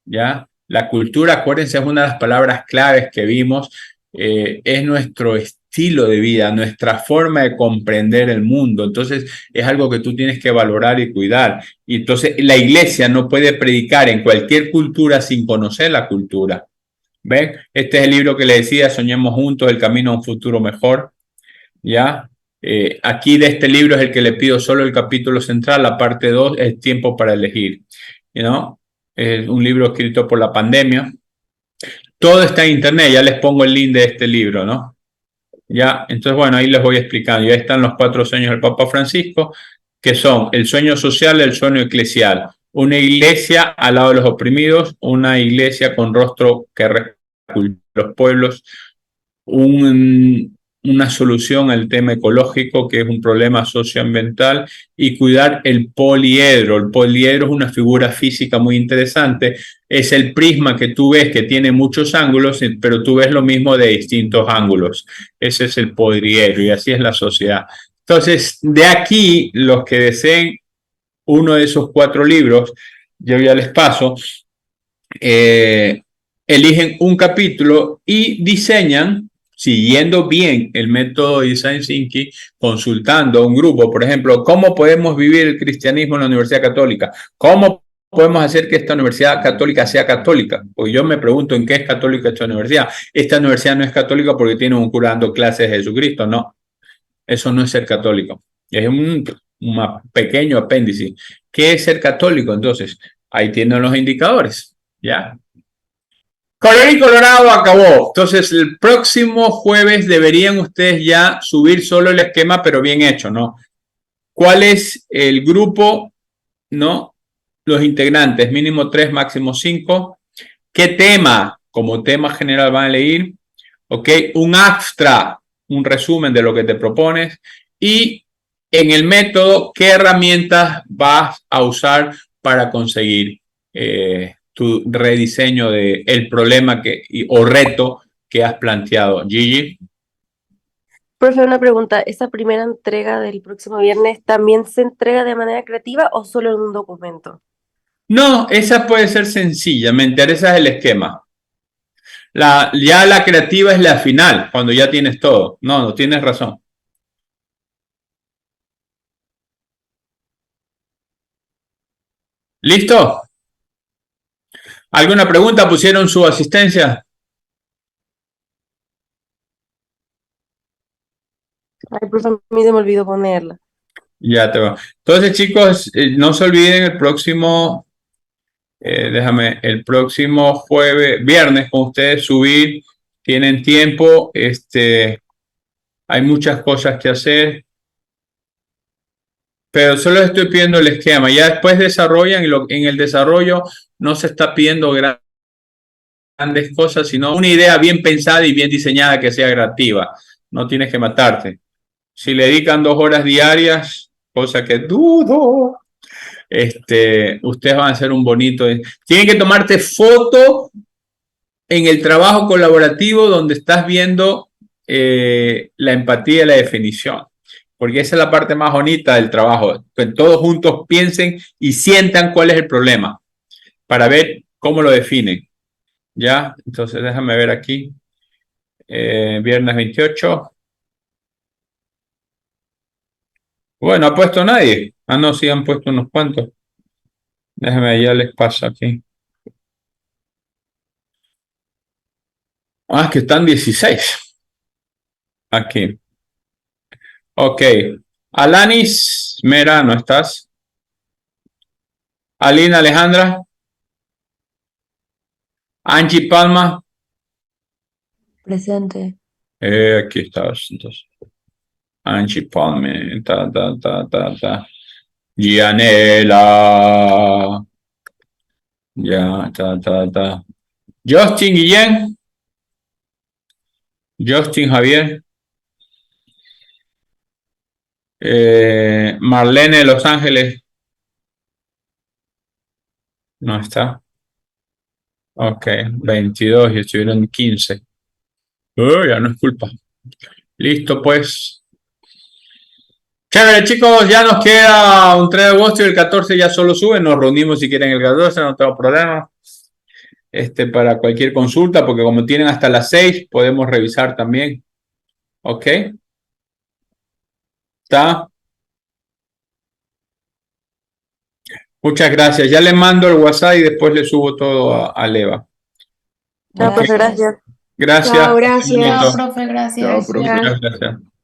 ¿ya? La cultura, acuérdense, es una de las palabras claves que vimos, es nuestro estilo de vida, nuestra forma de comprender el mundo. Entonces, es algo que tú tienes que valorar y cuidar. Y entonces, la iglesia no puede predicar en cualquier cultura sin conocer la cultura. ¿Ven? Este es el libro que les decía, Soñemos Juntos, el camino a un futuro mejor, ¿ya? Aquí de este libro es el que le pido solo el capítulo central, la parte 2, es Tiempo para Elegir, ¿no? Es un libro escrito por la pandemia. Todo está en internet, ya les pongo el link de este libro, ¿no? Ya, entonces, bueno, ahí les voy explicando. Ya están los 4 sueños del Papa Francisco, que son el sueño social, el sueño eclesial. Una iglesia al lado de los oprimidos, una iglesia con rostro que respeta los pueblos, una solución al tema ecológico, que es un problema socioambiental, y cuidar el poliedro. El poliedro es una figura física muy interesante. Es el prisma que tú ves que tiene muchos ángulos, pero tú ves lo mismo de distintos ángulos. Ese es el poliedro y así es la sociedad. Entonces, de aquí, los que deseen uno de esos 4 libros, yo ya les paso, eligen un capítulo y diseñan, siguiendo bien el método de Design Thinking, consultando a un grupo, por ejemplo, ¿cómo podemos vivir el cristianismo en la Universidad Católica? ¿Cómo podemos hacer que esta universidad católica sea católica? Pues yo me pregunto en qué es católica esta universidad. Esta universidad no es católica porque tiene un cura dando clases de Jesucristo, no. Eso no es ser católico. Es un pequeño apéndice. ¿Qué es ser católico? Entonces, ahí tienen los indicadores. ¿Ya? Color y Colorado acabó. Entonces, el próximo jueves deberían ustedes ya subir solo el esquema, pero bien hecho, ¿no? ¿Cuál es el grupo, no? Los integrantes, mínimo 3, máximo 5. ¿Qué tema? Como tema general van a leer. ¿Ok? Un abstract, un resumen de lo que te propones. Y en el método, ¿qué herramientas vas a usar para conseguir tu rediseño del problema o reto que has planteado? Gigi. Profe, una pregunta. ¿Esa primera entrega del próximo viernes también se entrega de manera creativa o solo en un documento? No, esa puede ser sencilla. Me interesa el esquema. Ya la creativa es la final, cuando ya tienes todo. No tienes razón. ¿Listo? ¿Alguna pregunta? ¿Pusieron su asistencia? Ay, profe, a mí se me olvidó ponerla. Ya te va. Entonces, chicos, no se olviden el próximo, el próximo viernes con ustedes subir. Tienen tiempo, hay muchas cosas que hacer, pero solo estoy pidiendo el esquema. Ya después desarrollan y en el desarrollo no se está pidiendo grandes cosas, sino una idea bien pensada y bien diseñada que sea creativa. No tienes que matarte. Si le dedican 2 horas diarias, cosa que dudo, ustedes van a hacer un bonito. Tienen que tomarte foto en el trabajo colaborativo donde estás viendo la empatía y la definición, porque esa es la parte más bonita del trabajo, que todos juntos piensen y sientan cuál es el problema para ver cómo lo definen. ¿Ya? Entonces déjame ver aquí. Viernes 28. Bueno, ¿ha puesto nadie? Ah, no, sí han puesto unos cuantos. Déjame, ya les paso aquí. Ah, es que están 16. Aquí. Ok. Alanis Mera, ¿no estás? Alina Alejandra. Angie Palma. Presente. Aquí estás. Entonces. Angie Palma. Gianela. Ya, Justin Guillén. Justin Javier. Marlene de Los Ángeles. No está. Ok, 22 y estuvieron 15. Ya no es culpa. Listo, pues. Chévere, chicos, ya nos queda un 3 de agosto y el 14 ya solo sube. Nos reunimos si quieren el 14, no tengo problema. Para cualquier consulta, porque como tienen hasta las 6, podemos revisar también. ¿Ok? ¿Está? Muchas gracias. Ya le mando el WhatsApp y después le subo todo a Leva. Chao, profe, gracias. Gracias. Chao, Un gracias. gusto. Chao, profe, Chao, gracias. profe. Muchas gracias.